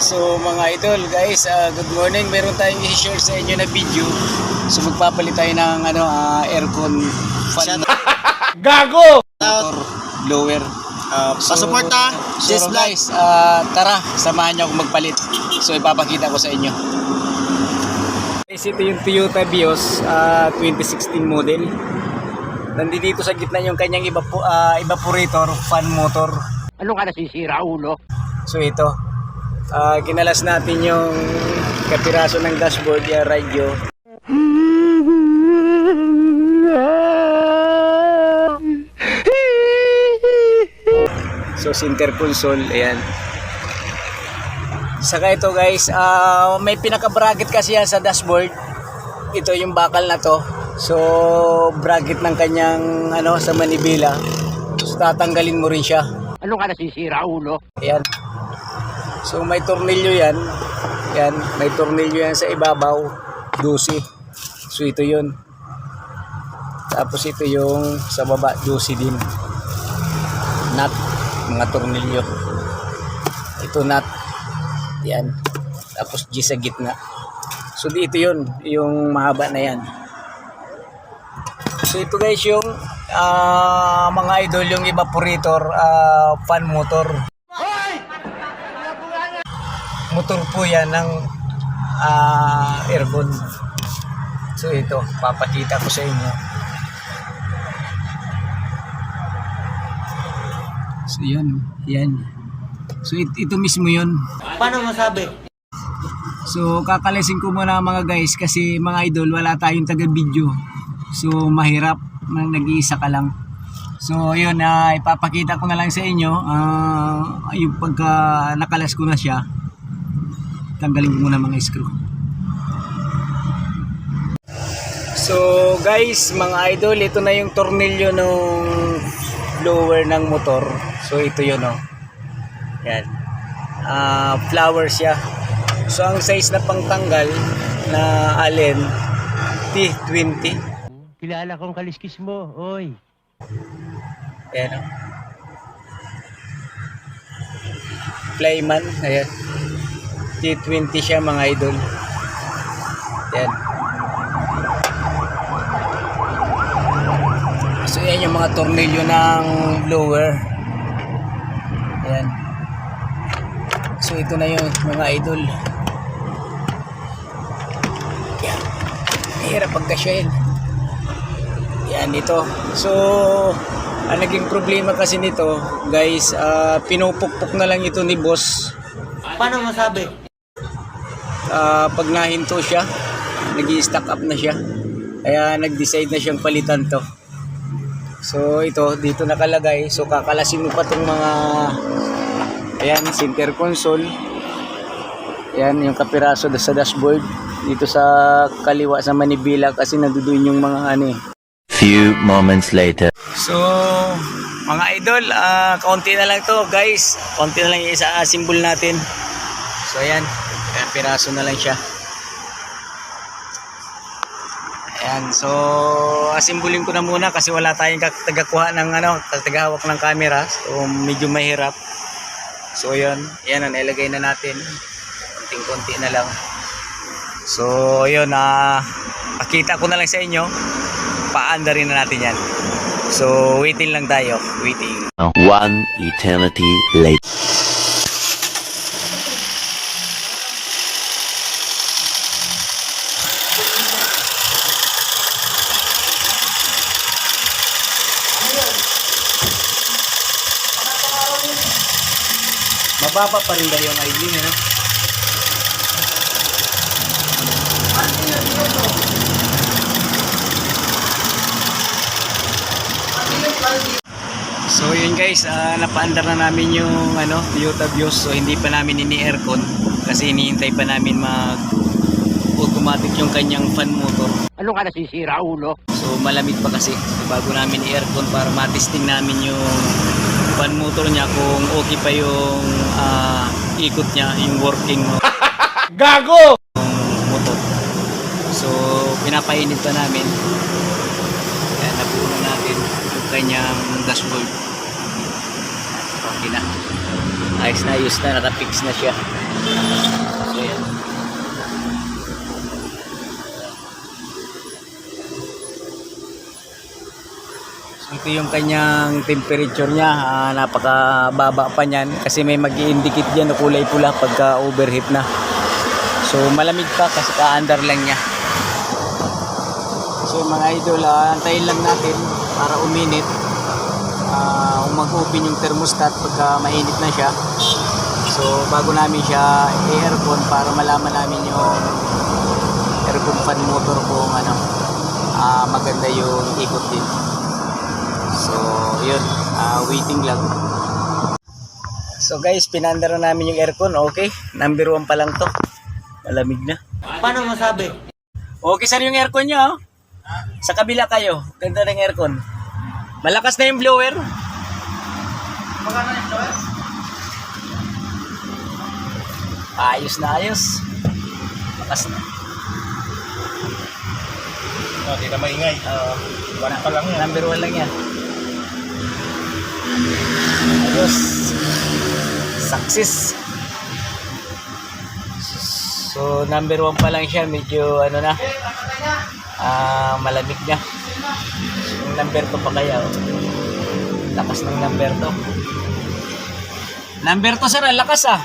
So mga idol guys, good morning. Meron tayong i-share sa inyo na video. So magpapalit tayo ng aircon fan Gago! motor blower. Pasuporta, So guys, tara, samahan niyo ako magpalit. So ipapakita ko sa inyo. Guys, ito yung Toyota Vios 2016 model. Nandito sa gitna yung kanyang evaporator fan motor. Ano ka nasisira, ulo? So ito, kinalas natin yung kapiraso ng dashboard, yung radyo. So center console, ayan. Saka ito guys, may pinaka-bracket kasi yan sa dashboard. Ito yung bakal na to. So bracket ng kanyang sa manibela. So tatanggalin mo rin siya. Ano ka nasisira, ulo? Ayan. So may tornilyo yan. Yan, may tornilyo yan sa ibabaw. 12. So ito yun. Tapos ito yung sa baba, 12 din. Nut, mga tornilyo. Ito nut. Yan. Tapos G sa gitna. So dito yun, yung mahaba na yan. So ito guys yung mga idol, yung evaporator fan motor. Motor po yan ng aircon. So ito, papakita ko sa inyo. So yan. So ito mismo yun. Paano masabi? So kakalisin ko muna mga guys kasi mga idol wala tayong taga-video. So mahirap, nag-iisa ka lang. So yun, ipapakita ko na lang sa inyo yung pagka nakalas ko na siya. Tanggalin ko muna mga screw. So guys, mga idol, ito na yung tornilyo ng blower ng motor. So ito yun yan. Flower siya. So ang size na pangtanggal na Allen T20. Kilala kong kaliskis mo, oy. Ayan Playman, ayan. T20 siya mga idol. Ayan. So yan yung mga tornilyo ng blower. Ayan. So ito na yun mga idol. Ayan. Hirap pagka-shell. Yan ito. So ang naging problema kasi nito guys, pinupukpok na lang ito ni boss. Paano masabi? Pag nahinto siya, nag-i-stack up na siya. Kaya nag-decide na siyang palitan to. So ito dito nakalagay. So kakalasin mo pa tong mga center console. Yan yung kapiraso sa dashboard. Dito sa kaliwa sa manibela kasi nandoon yung mga Few moments later. So, mga idol, kaunti na lang to guys. Kaunti na lang yung isa-assemble natin. So, ayan. Piraso na lang siya. Ayan. So, assemblin ko na muna kasi wala tayong tagakuha ng tagahawak ng camera. So, medyo mahirap. So, ayan. Ayan, nilagay na natin. Konting-konti na lang. So, ayun. Pakita ko na lang sa inyo. Paanda rin na natin yan. So waiting lang tayo. Waiting. One eternity later. Mababa pa rin ba yung idling So yun guys, napaandar na namin yung Toyota Vios. So hindi pa namin ini-aircon kasi hinihintay pa namin mag-automatic yung kanyang fan motor. Ano ka nasisira, ulo? So malamig pa kasi bago namin i-aircon para matesting namin yung fan motor niya kung okay pa yung ikot niya, yung working Gago! motor. So pinapainit pa namin. Kaya napuno natin yung kanyang dashboard. Okay na. Ayos na, nakapix na siya. So, yan. So, ito yung kanyang temperature niya. Napakababa pa niyan kasi may mag-i-indicate dyan na kulay pula pagka overheat na. So malamig pa kasi ka-under lang niya. So mga idol, antayin lang natin para uminit. Mag-open yung thermostat pagka mainit na siya. So bago namin siya i-aircon para malaman namin yung aircon fan motor kung ano, maganda yung ikot din. So yun, waiting lang. So guys, pinandar na namin yung aircon. Okay, number 1 pa lang to. Malamig na. Paano masabi? Okay sir yung aircon nyo. Sa kabila kayo, ganda ng aircon. Malakas na yung blower. Magkano yung blower? Ayos na ayos. Lakas na. Hindi na maingay. One pa lang yan. Number 1 lang yan. Ayos. Success. So number 1 pa lang siya, medyo ano na, malamig na. So, yung number 2 pa kaya, lakas ng number 2. Number 2 sir, ang lakas ah.